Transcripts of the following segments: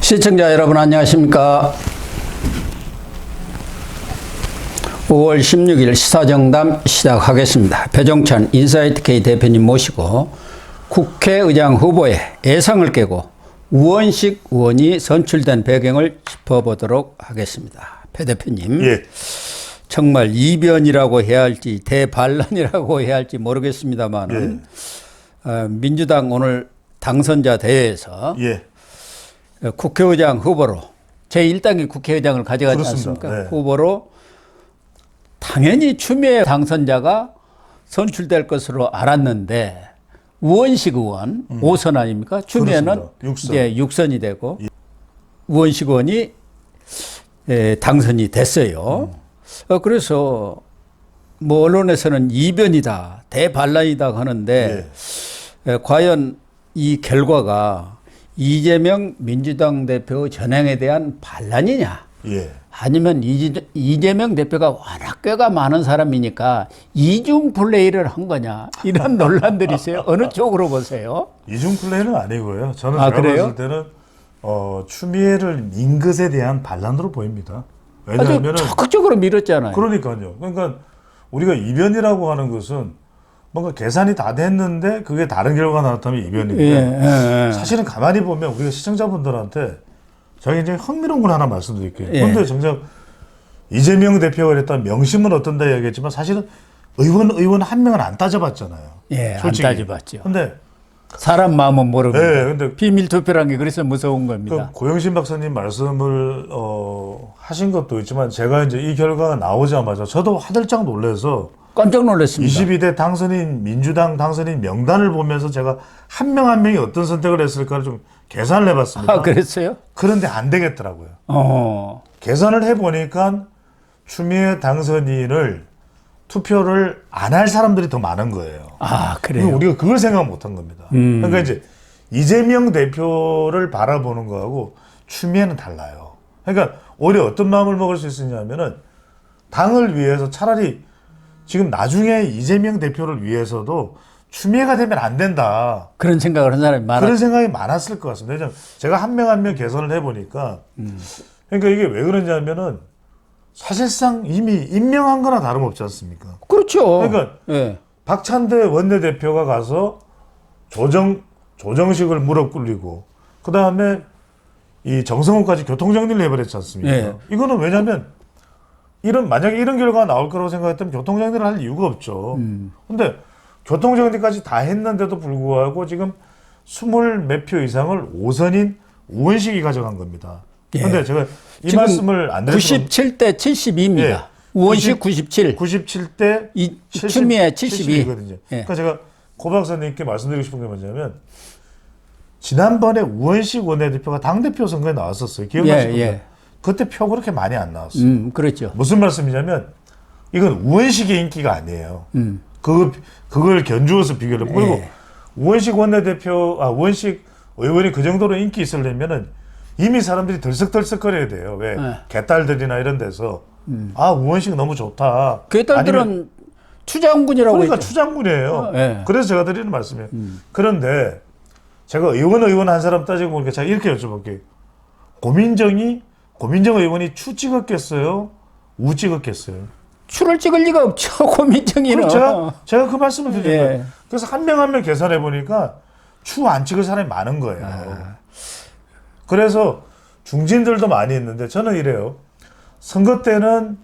시청자 여러분 안녕하십니까. 5월 16일 시사정담 시작하겠습니다. 배종찬 인사이트K 대표님 모시고 국회의장 후보의 예상을 깨고 우원식 의원이 선출된 배경을 짚어보도록 하겠습니다. 배 대표님, 예. 정말 이변이라고 해야 할지 대반란이라고 해야 할지 모르겠습니다만 민주당 오늘 당선자 대회에서 예. 국회의장 후보로 제1당이 국회의장을 가져가지 그렇습니다. 않습니까? 네. 후보로 당연히 추미애 당선자가 선출될 것으로 알았는데 우원식 의원 5선 아닙니까? 추미애는 그렇습니다. 6선이 되고 우원식 의원이 당선이 됐어요. 그래서 뭐 언론에서는 이변이다, 대반란이다 하는데 과연 이 결과가 이재명 민주당 대표 전행에 대한 반란이냐? 예. 아니면 이재명 대표가 워낙 꾀가 많은 사람이니까 이중 플레이를 한 거냐? 이런 논란들이 있어요. 어느 쪽으로 보세요? 이중 플레이는 아니고요. 저는 제가 그래요? 봤을 때는 추미애를 민 것에 대한 반란으로 보입니다. 아주 왜냐하면 적극적으로 밀었잖아요. 그러니까요. 그러니까 우리가 이변이라고 하는 것은 뭔가 계산이 다 됐는데 그게 다른 결과가 나왔다면 이변인데 사실은 가만히 보면 우리가 시청자분들한테 제가 굉장히 흥미로운 걸 하나 말씀드릴게요. 그런데 정작 이재명 대표가 그랬던 명심은 어떤다 이야기했지만 사실은 의원 한 명은 안 따져봤잖아요. 솔직히. 안 따져봤죠. 근데 사람 마음은 모르고 근데 비밀 투표라는 게 그래서 무서운 겁니다. 그 고영신 박사님 말씀을 하신 것도 있지만 제가 이제 이 결과가 나오자마자 저도 화들짝 놀라서 깜짝 놀랐습니다. 22대 당선인 민주당 당선인 명단을 보면서 제가 한 명 한 명이 어떤 선택을 했을까를 좀 계산을 해봤습니다. 그랬어요? 그런데 안 되겠더라고요. 계산을 해보니까 추미애 당선인을 투표를 안 할 사람들이 더 많은 거예요. 그래요? 우리가 그걸 생각 못한 겁니다. 그러니까 이제 이재명 대표를 바라보는 거하고 추미애는 달라요. 그러니까 오히려 어떤 마음을 먹을 수 있었냐면은 당을 위해서 차라리 지금 나중에 이재명 대표를 위해서도 추미애가 되면 안 된다. 그런 생각을 한 사람이 많았죠. 그런 생각이 많았을 것 같습니다. 왜냐하면 제가 한 명 한 명 개선을 해보니까 그러니까 이게 왜 그러냐면은 사실상 이미 임명한 거나 다름없지 않습니까? 그렇죠. 그러니까 박찬대 원내대표가 가서 조정식을 무릎 꿇리고 그 다음에 이 정성호까지 교통정리를 해버렸지 않습니까? 이거는 왜냐하면 만약에 이런 결과가 나올 거라고 생각했다면 교통정리를 할 이유가 없죠. 근데 교통정리까지 다 했는데도 불구하고 지금 20몇 표 이상을 5선인 우원식이 가져간 겁니다. 그런데 제가 이 말씀을 안 드렸던 97대 72입니다. 우원식 97. 97대 추미애 72. 72거든요. 그러니까 제가 고 박사님께 말씀드리고 싶은 게 뭐냐면 지난번에 우원식 원내대표가 당대표 선거에 나왔었어요. 기억나십니까? 그때 표 그렇게 많이 안 나왔어요. 그렇죠. 무슨 말씀이냐면 이건 우원식의 인기가 아니에요. 그걸 견주어서 비교를 해요. 그리고 우원식 우원식 의원이 그 정도로 인기 있으려면은 이미 사람들이 덜썩덜썩거려야 돼요. 왜? 개딸들이나 이런 데서 우원식 너무 좋다. 개딸들은 추장군이라고 그러니까 했죠. 추장군이에요. 그래서 제가 드리는 말씀이에요. 그런데 제가 의원 한 사람 따지고 보니까 제가 이렇게 여쭤볼게요. 고민정 의원이 추 찍었겠어요? 우 찍었겠어요? 추를 찍을 리가 없죠. 고민정이는. 제가 그 말씀을 드린 거예요. 그래서 한 명 한 명 계산해 보니까 추 안 찍을 사람이 많은 거예요. 그래서 중진들도 많이 있는데 저는 이래요. 선거 때는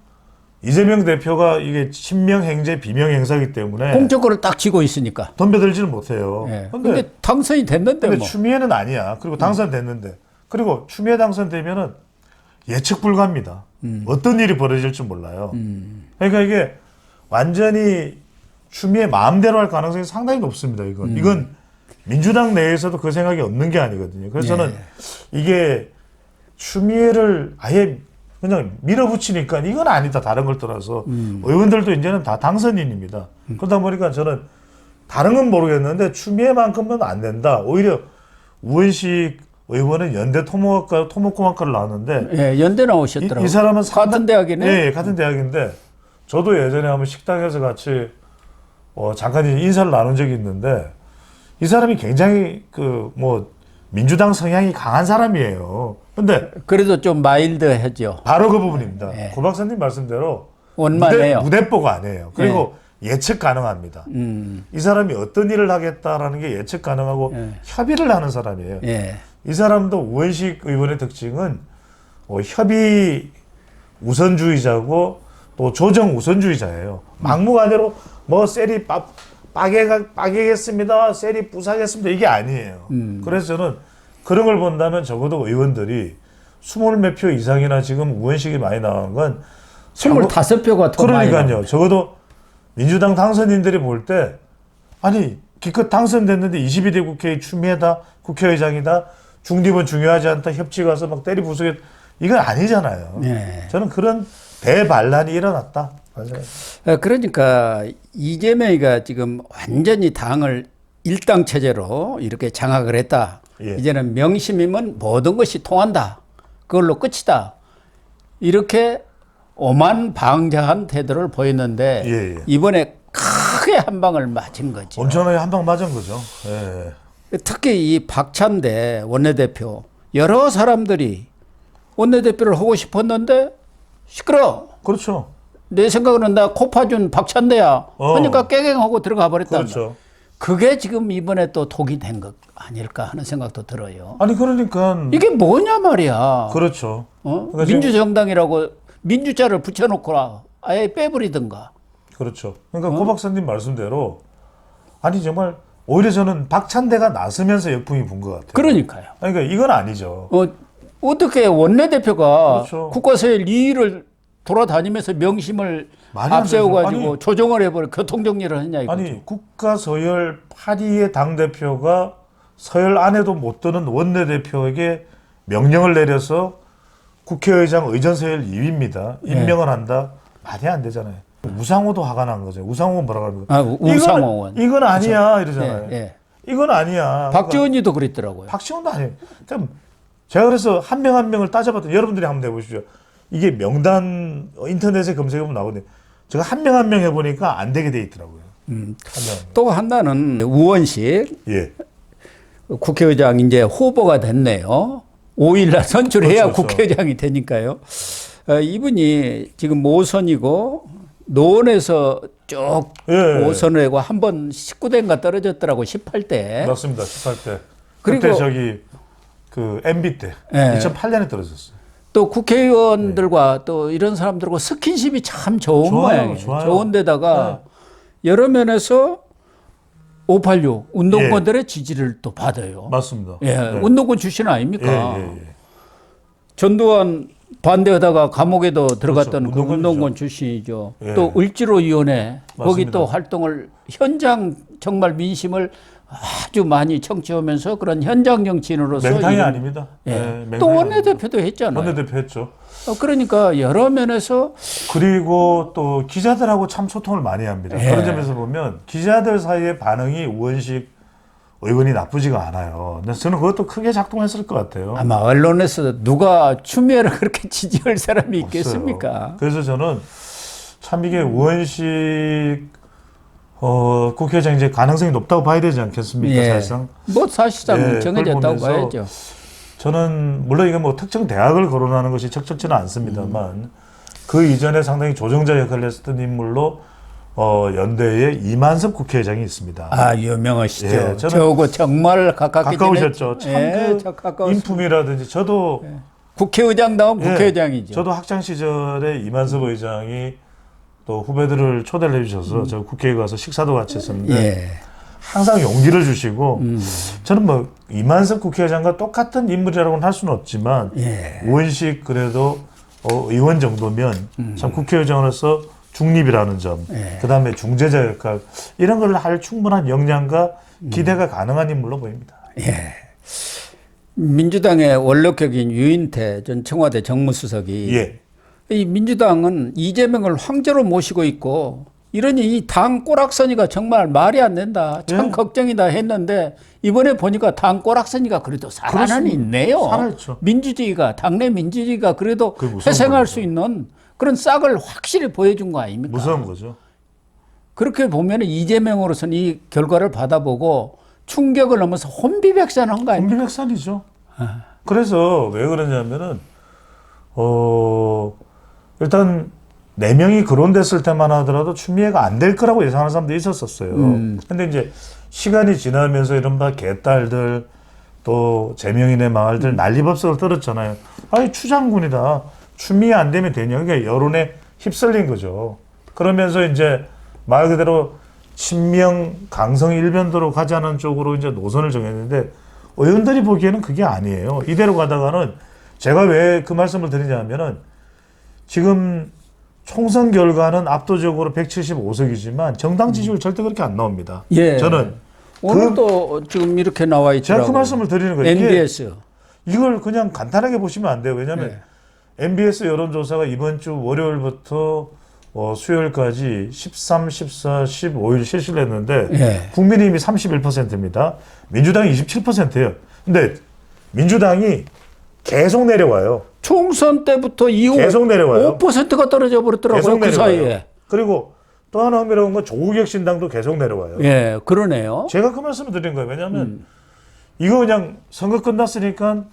이재명 대표가 이게 친명행제 비명행사이기 때문에 공적으로 딱 쥐고 있으니까 덤벼들지는 못해요. 근데 당선이 됐는데 근데 추미애는 아니야. 그리고 당선됐는데 그리고 추미애 당선되면은 예측 불가합니다. 어떤 일이 벌어질지 몰라요. 그러니까 이게 완전히 추미애 마음대로 할 가능성이 상당히 높습니다. 이건 민주당 내에서도 그 생각이 없는 게 아니거든요. 그래서 저는 이게 추미애를 아예 그냥 밀어붙이니까 이건 아니다. 다른 걸 떠나서 의원들도 이제는 다 당선인입니다. 그러다 보니까 저는 다른 건 모르겠는데 추미애만큼은 안 된다. 오히려 우원식 의원은 연대 토목공학과를 나왔는데 연대 나오셨더라고요. 이 사람은 같은 대학이네. 같은 대학인데 저도 예전에 한번 식당에서 같이 잠깐 인사를 나눈 적이 있는데 이 사람이 굉장히 민주당 성향이 강한 사람이에요. 근데 그래도 좀 마일드하죠. 바로 그 부분입니다. 예. 고 박사님 말씀대로 원만해요. 무대뽀가 아니에요. 그리고 예측 가능합니다. 이 사람이 어떤 일을 하겠다라는 게 예측 가능하고 협의를 하는 사람이에요. 예. 이 사람도 우원식 의원의 특징은 협의 우선주의자고 또 조정 우선주의자예요. 막무가내로 뭐 셀이 빠개겠습니다. 셀이 부사겠습니다. 이게 아니에요. 그래서 저는 그런 걸 본다면 적어도 의원들이 20몇 표 이상이나 지금 우원식이 많이 나온 건 25표가 더 많이 그러니까요. 나옵니다. 적어도 민주당 당선인들이 볼 때 아니 기껏 당선됐는데 22대 국회의 추미애다 국회의장이다 중립은 중요하지 않다 협치 가서 막 때리 부수게 이건 아니잖아요. 네. 저는 그런 대반란이 일어났다. 맞아요. 그러니까 이재명이가 지금 완전히 당을 일당 체제로 이렇게 장악을 했다. 예. 이제는 명심이면 모든 것이 통한다. 그걸로 끝이다. 이렇게 오만방자한 태도를 보였는데 예, 예. 이번에 크게 한 방을 맞은 거죠. 엄청나게 한 방 맞은 거죠. 예. 특히 이 박찬대 원내대표 여러 사람들이 원내대표를 하고 싶었는데 시끄러. 그렇죠. 내 생각으로는 나 코파준 박찬대야. 그러니까 깨갱하고 들어가 버렸다. 그렇죠. 그게 지금 이번에 또 독이 된 것 아닐까 하는 생각도 들어요. 아니 그러니까 이게 뭐냐 말이야. 그렇죠. 그러니까 민주정당이라고 민주자를 붙여놓고 아예 빼버리든가. 그렇죠. 그러니까 고 박사님 말씀대로 아니 정말 오히려 저는 박찬대가 나서면서 역풍이 분 것 같아요. 그러니까요. 그러니까 이건 아니죠. 어떻게 원내대표가 그렇죠. 국가서열 2위를 돌아다니면서 명심을 말이 안 앞세워가지고 되죠. 아니, 조정을 해버려 교통정리를 했냐 이거죠. 아니 국가 서열 8위의 당대표가 서열 안에도 못 드는 원내대표에게 명령을 내려서 국회의장 의전서열 2위입니다. 임명을 한다. 말이 안 되잖아요. 우상호도 화가 난 거죠. 우상호는 뭐라 그러는 거예요? 우상호 의원. 이건 아니야 이러잖아요. 예, 예. 이건 아니야. 박지원이도 그랬더라고요. 박지원도 아니에요. 참 제가 그래서 한 명 한 명을 따져봤더니 여러분들이 한번 해보십시오. 이게 명단 인터넷에 검색해보면 나오는데 제가 한 명 한 명 해보니까 안 되게 돼 있더라고요. 한 명. 또 하나는 우원식 예. 국회의장 이제 후보가 됐네요. 5일날 선출해야 그렇죠, 그렇죠. 국회의장이 되니까요. 이분이 지금 모선이고 노원에서 쭉 예. 모선을 하고 한 번 19대인가 떨어졌더라고 18대. 맞습니다. 18대. 그리고- 그때 저기 그 MB 때 예. 2008년에 떨어졌어요. 또 국회의원들과 또 이런 사람들과 스킨십이 참 좋은 좋아요, 모양이에요. 좋아요. 좋은데다가 여러 면에서 586 운동권들의 지지를 또 받아요. 맞습니다. 예, 네. 운동권 출신 아닙니까? 예, 예, 예. 전두환 반대하다가 감옥에도 들어갔던 그 운동권이죠. 운동권 출신이죠. 예. 또 을지로위원회 거기 맞습니다. 또 활동을 현장 정말 민심을 아주 많이 청취하면서 그런 현장 정치인으로서 맹탕이 이런- 아닙니다. 예. 네, 맹탕이 또 아닙니다. 원내대표도 했잖아요. 원내대표 했죠. 그러니까 여러 면에서 그리고 또 기자들하고 참 소통을 많이 합니다. 예. 그런 점에서 보면 기자들 사이의 반응이 우원식 의원이 나쁘지가 않아요. 근데 저는 그것도 크게 작동했을 것 같아요. 아마 언론에서 누가 추미애를 그렇게 지지할 사람이 있겠습니까? 없어요. 그래서 저는 참 이게 우원식 국회의장 이제 가능성이 높다고 봐야 되지 않겠습니까? 예. 사실상 뭐 사실상 예, 정해졌다고 그걸 보면서 봐야죠. 저는 물론 이게 뭐 특정 대학을 거론하는 것이 적절치는 않습니다만 그 이전에 상당히 조정자 역할을 했었던 인물로 연대에 이만섭 국회의장이 있습니다. 아 유명하시죠. 예, 저는 저거 정말 가깝게 가까우셨죠. 지냈- 참 저 그 인품이라든지 저도 국회의장다운 예, 국회의장이죠. 저도 학창 시절에 이만섭 의장이 또 후배들을 초대를 해주셔서 저 국회에 가서 식사도 같이 했었는데 예. 항상 용기를 주시고 저는 뭐 이만섭 국회의장과 똑같은 인물이라고는 할 수는 없지만 예. 우원식 그래도 의원 정도면 참 국회의장으로서 중립이라는 점, 예. 그다음에 중재자 역할 이런 걸 할 충분한 역량과 기대가 가능한 인물로 보입니다. 예. 민주당의 원로격인 유인태 전 청와대 정무수석이 예, 이 민주당은 이재명을 황제로 모시고 있고 이러니 이 당 꼬락서니가 정말 말이 안 된다. 참 예. 걱정이다 했는데 이번에 보니까 당 꼬락서니가 그래도 살아는 그렇습니다. 있네요. 살아있죠. 민주주의가 당내 민주주의가 그래도 그게 무서운 회생할 거죠. 수 있는 그런 싹을 확실히 보여준 거 아닙니까? 무서운 거죠. 그렇게 보면 이재명으로서는 이 결과를 받아보고 충격을 넘어서 혼비백산한 거 아닙니까? 혼비백산이죠. 그래서 왜 그러냐면은 일단 4명이 거론됐을 때만 하더라도 추미애가 안 될 거라고 예상하는 사람도 있었었어요. 근데 이제 시간이 지나면서 이른바 개딸들 또 제명인의 마을들 난리법석을 떨었잖아요. 아니 추장군이다. 추미애 안 되면 되냐. 그러니까 여론에 휩쓸린 거죠. 그러면서 이제 말 그대로 친명 강성 일변도로 가자는 쪽으로 이제 노선을 정했는데 의원들이 보기에는 그게 아니에요. 이대로 가다가는 제가 왜 그 말씀을 드리냐면은 지금 총선 결과는 압도적으로 175석이지만 정당 지지율 절대 그렇게 안 나옵니다. 예. 저는 오늘도 지금 이렇게 나와 있더라고요. 제가 그 말씀을 드리는 거예요. NBS. 이걸 그냥 간단하게 보시면 안 돼요. 왜냐하면 MBS 여론조사가 이번 주 월요일부터 수요일까지 13, 14, 15일 실시를 했는데 국민의힘이 31%입니다. 민주당이 27%예요. 근데 민주당이 계속 내려와요. 총선 때부터 이후 계속 내려와요. 5%가 떨어져 버렸더라고요. 계속 그 내려와요. 사이에. 그리고 또 하나 흥미로운 건 조국혁신당도 계속 내려와요. 예, 그러네요. 제가 그 말씀을 드린 거예요. 왜냐하면 이거 그냥 선거 끝났으니까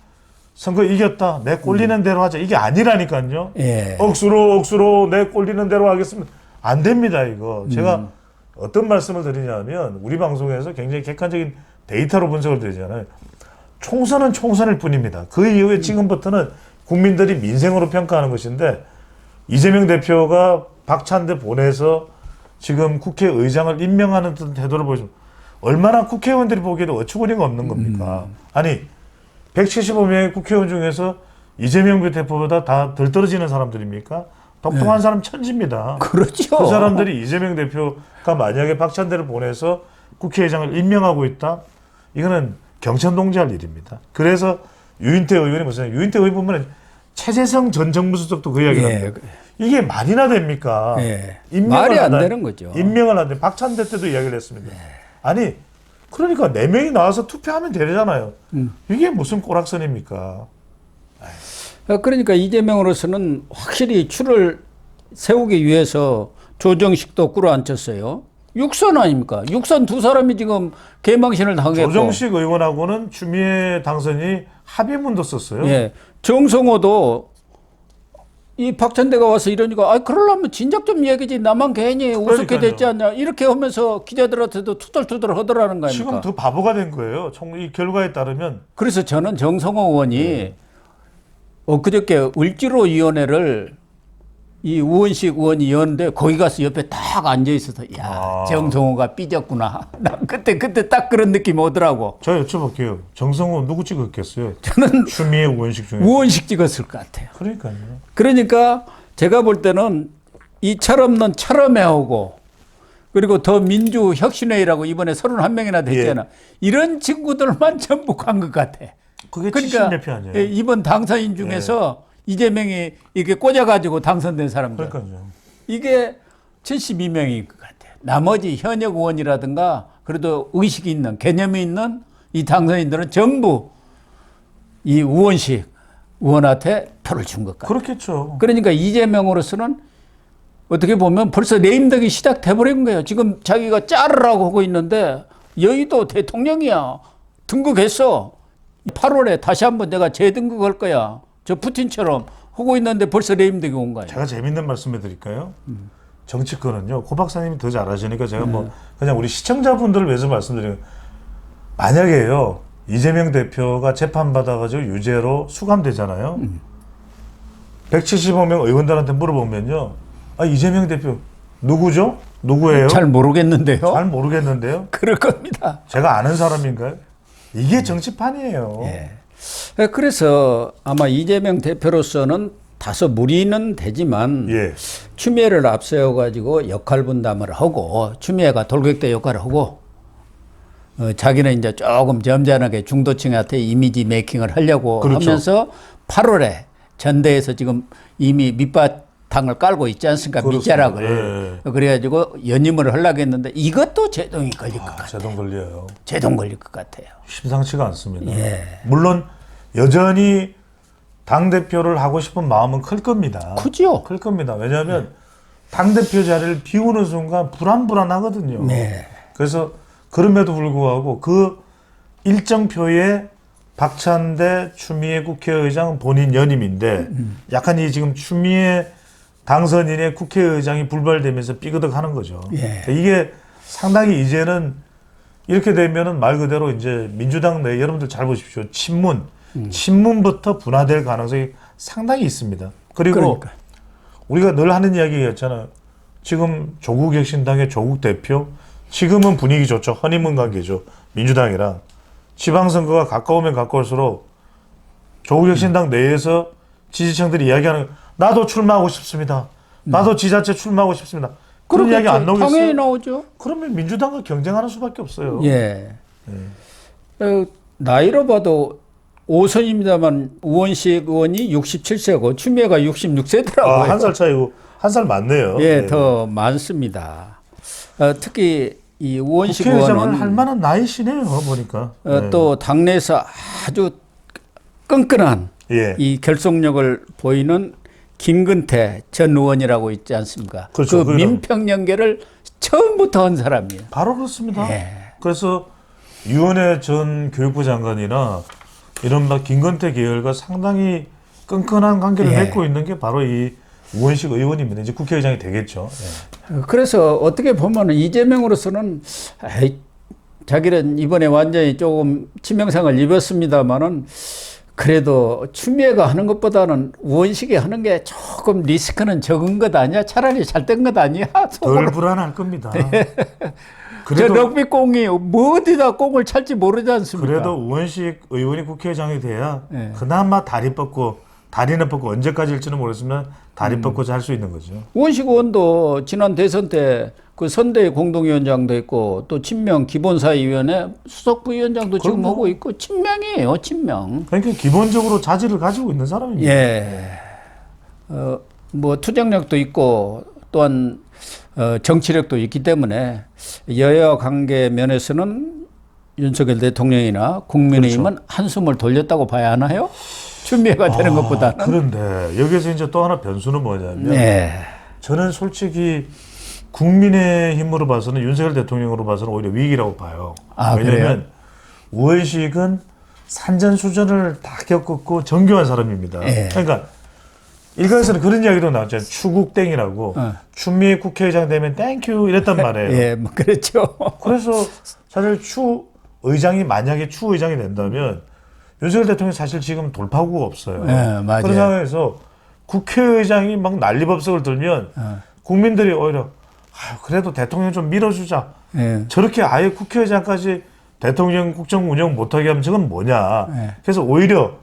선거 이겼다. 내 꼴리는 대로 하자. 이게 아니라니까요. 예. 억수로 내 꼴리는 대로 하겠습니다. 안 됩니다. 이거. 제가 어떤 말씀을 드리냐면 우리 방송에서 굉장히 객관적인 데이터로 분석을 드리잖아요. 총선은 총선일 뿐입니다. 그 이후에 지금부터는 국민들이 민생으로 평가하는 것인데 이재명 대표가 박찬대 보내서 지금 국회의장을 임명하는 듯한 태도를 보여주면 얼마나 국회의원들이 보기에도 어처구니가 없는 겁니까? 아니 175명의 국회의원 중에서 이재명 대표보다 다 덜 떨어지는 사람들입니까? 똑똑한 사람 천지입니다. 그렇죠. 그 사람들이 이재명 대표가 만약에 박찬대를 보내서 국회의장을 임명하고 있다? 이거는 경천동지할 일입니다. 그래서 유인태 의원이 무슨 유인태 의원 보면 최재성 전 정무수석도 그 이야기를 합니다. 이게 말이나 됩니까? 말이 안 되는 거죠. 임명을 안 돼. 박찬대 때도 이야기를 했습니다. 아니 그러니까 4명이 나와서 투표하면 되잖아요. 이게 무슨 꼬락선입니까? 그러니까 이재명으로서는 확실히 추를 세우기 위해서 조정식도 끌어안쳤어요. 육선 아닙니까? 육선 두 사람이 지금 개망신을 당했고. 조정식 의원하고는 추미애 당선이 합의문도 썼어요. 예. 정성호도 이 박찬대가 와서 이러니까 그러려면 진작 좀 얘기지 나만 괜히 우습게 됐지 않냐 이렇게 하면서 기자들한테도 투덜투덜 하더라는 거 아닙니까? 지금 더 바보가 된 거예요. 이 결과에 따르면. 그래서 저는 정성호 의원이 엊그저께 을지로위원회를 이 우원식 의원이 여는데 거기 가서 옆에 딱 앉아 있어서 정성호가 삐졌구나. 난 그때 딱 그런 느낌이 오더라고. 제가 여쭤볼게요. 정성호 누구 찍었겠어요? 저는 추미애 우원식 중에. 우원식 찍었을 것 같아요. 그러니까요. 그러니까 제가 볼 때는 이 철없는 철험해오고 그리고 더 민주혁신회의라고 이번에 31명이나 됐잖아. 이런 친구들만 전부 간 것 같아. 그게 그러니까 70몇 표 아니에요? 이번 당선인 중에서 이재명이 이렇게 꽂아가지고 당선된 사람들. 그러니까요. 이게 72명인 것 같아요. 나머지 현역 의원이라든가 그래도 의식이 있는 개념이 있는 이 당선인들은 전부 이 우원식 의원한테 표를 준 것 같아요. 그렇겠죠. 그러니까 이재명으로서는 어떻게 보면 벌써 레임덕이 시작돼버린 거예요. 지금 자기가 자르라고 하고 있는데 여의도 대통령이야. 등극했어. 8월에 다시 한번 내가 재등극할 거야. 저 푸틴처럼 하고 있는데 벌써 레임덕이 온 거예요. 제가 재밌는 말씀을 드릴까요? 정치권은요. 고 박사님이 더 잘하시니까 제가 그냥 우리 시청자분들을 위해서 말씀드리는 만약에요. 이재명 대표가 재판받아가지고 유죄로 수감되잖아요. 175명 의원들한테 물어보면요. 이재명 대표 누구죠? 누구예요? 잘 모르겠는데요. 잘 모르겠는데요. 그럴 겁니다. 제가 아는 사람인가요? 이게 정치판이에요. 그래서 아마 이재명 대표로서는 다소 무리는 되지만 추미애를 앞세워가지고 역할 분담을 하고 추미애가 돌격대 역할을 하고 자기는 이제 조금 점잖하게 중도층한테 이미지 메이킹을 하려고 하면서 8월에 전대에서 지금 이미 밑바탕을 깔고 있지 않습니까? 밑자락을. 그래가지고 연임을 하려고 했는데 이것도 제동이 걸릴 것 같아요. 제동 걸려요. 제동 걸릴 것 같아요. 심상치가 않습니다. 물론 여전히 당대표를 하고 싶은 마음은 클 겁니다. 크죠. 클 겁니다. 왜냐하면 당대표 자리를 비우는 순간 불안하거든요. 그래서 그럼에도 불구하고 그 일정 표의 박찬대 추미애 국회의장 본인 연임인데 약간 이 지금 추미애 당선인의 국회의장이 불발되면서 삐그덕하는 거죠. 예. 이게 상당히 이제는 이렇게 되면은 말 그대로 이제 민주당 내 여러분들 잘 보십시오. 친문부터 분화될 가능성이 상당히 있습니다. 그리고 그러니까. 우리가 늘 하는 이야기였잖아요. 지금 조국 혁신당의 조국 대표, 지금은 분위기 좋죠. 허니문 관계죠. 민주당이랑. 지방선거가 가까우면 가까울수록 조국 혁신당 내에서 지지층들이 이야기하는 나도 출마하고 싶습니다. 나도 지자체 출마하고 싶습니다. 그런 이야기 안 나오겠어요? 당연히 나오죠. 그러면 민주당과 경쟁하는 수밖에 없어요. 예. 나이로 봐도 5선입니다만 우원식 의원이 67세고 추미애가 66세더라고요. 아, 한 살 차이고 한 살 많네요. 예, 네. 더 많습니다. 특히 이 우원식 국회의장을 의원은 할 만한 나이시네요. 보니까. 네. 또 당내에서 아주 끈끈한 예. 이 결속력을 보이는 김근태 전 의원이라고 있지 않습니까? 그렇죠. 그 민평 연계를 처음부터 한 사람이에요. 바로 그렇습니다. 예. 그래서 유은혜 전 교육부 장관이나 이른바 김건태 계열과 상당히 끈끈한 관계를 예. 맺고 있는 게 바로 이 우원식 의원입니다. 이제 국회의장이 되겠죠. 예. 그래서 어떻게 보면 이재명으로서는 자기는 이번에 완전히 조금 치명상을 입었습니다만은 그래도 추미애가 하는 것보다는 우원식이 하는 게 조금 리스크는 적은 것 아니야? 차라리 잘 된 것 아니야? 덜 불안할 겁니다. 저 럭비공이 뭐 어디다 공을 찰지 모르지 않습니까? 그래도 우원식 의원이 국회의장이 돼야 예. 그나마 다리는 뻗고 언제까지일지는 모르겠지만 다리 뻗고 잘 수 있는 거죠. 우원식 의원도 지난 대선 때 그 선대위 공동위원장도 있고 또 친명 기본사위원회 수석부위원장도 지금 그럼요. 하고 있고 친명이에요, 친명. 그러니까 기본적으로 자질을 가지고 있는 사람입니다. 예. 뭐 투쟁력도 있고 또한 정치력도 있기 때문에 여야 관계 면에서는 윤석열 대통령이나 국민의힘은 그렇죠. 한숨을 돌렸다고 봐야 하나요? 추미애가 되는 것보다는. 그런데 여기서 이제 또 하나 변수는 뭐냐면 네. 저는 솔직히 국민의힘으로 봐서는 윤석열 대통령으로 봐서는 오히려 위기라고 봐요. 아, 왜냐하면 그래요? 우원식은 산전수전을 다 겪었고 정교한 사람입니다. 예. 그러니까 일각에서는 그런 이야기도 나왔잖아요. 추국땡이라고. 추미애 국회의장 되면 땡큐 이랬단 말이에요. 예, 뭐 그렇죠. 그래서 사실 추 의장이 만약에 추 의장이 된다면 윤석열 대통령이 사실 지금 돌파구가 없어요. 네, 맞아요. 그런 상황에서 국회의장이 막 난리법석을 들면 국민들이 오히려 그래도 대통령 좀 밀어주자. 예. 저렇게 아예 국회의장까지 대통령 국정 운영 못하게 하면 저건 뭐냐. 네. 그래서 오히려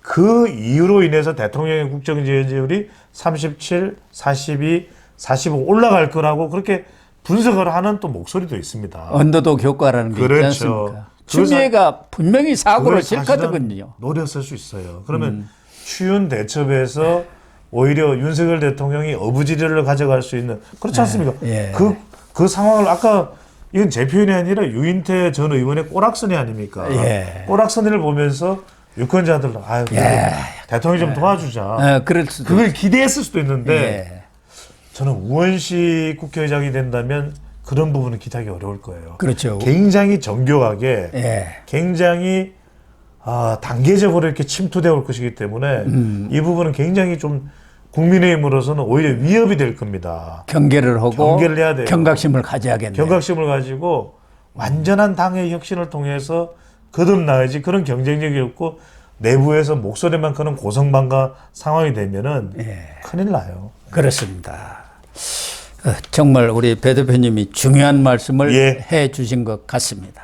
그 이유로 인해서 대통령의 국정 지지율이 37, 42, 45 올라갈 거라고 그렇게 분석을 하는 또 목소리도 있습니다. 언더독 효과라는 게 그렇죠. 있지 않습니까? 그거 추미애가 분명히 사고를 그걸 사실은 싫거든요. 노렸을 수 있어요. 그러면 추윤 대첩에서 오히려 윤석열 대통령이 어부지리를 가져갈 수 있는 그렇지 않습니까? 예. 그 상황을 아까 이건 제 표현이 아니라 유인태 전 의원의 꼬락서니 아닙니까? 예. 꼬락서니를 보면서 유권자들 대통령이 좀 도와주자. 그럴 수도. 그걸 기대했을 수도 있는데 예. 저는 우원식 국회의장이 된다면 그런 부분은 기대하기 어려울 거예요. 그렇죠. 굉장히 정교하게 예. 굉장히 단계적으로 이렇게 침투되어 올 것이기 때문에 이 부분은 굉장히 좀 국민의힘으로서는 오히려 위협이 될 겁니다. 경계를 하고 경계를 해야 돼요. 경각심을 가져야겠네요. 경각심을 가지고 완전한 당의 혁신을 통해서 거듭나야지 그런 경쟁력이 없고 내부에서 목소리만 크는 고성방가 상황이 되면은 큰일 나요. 그렇습니다. 정말 우리 배 대표님이 중요한 말씀을 예. 해 주신 것 같습니다.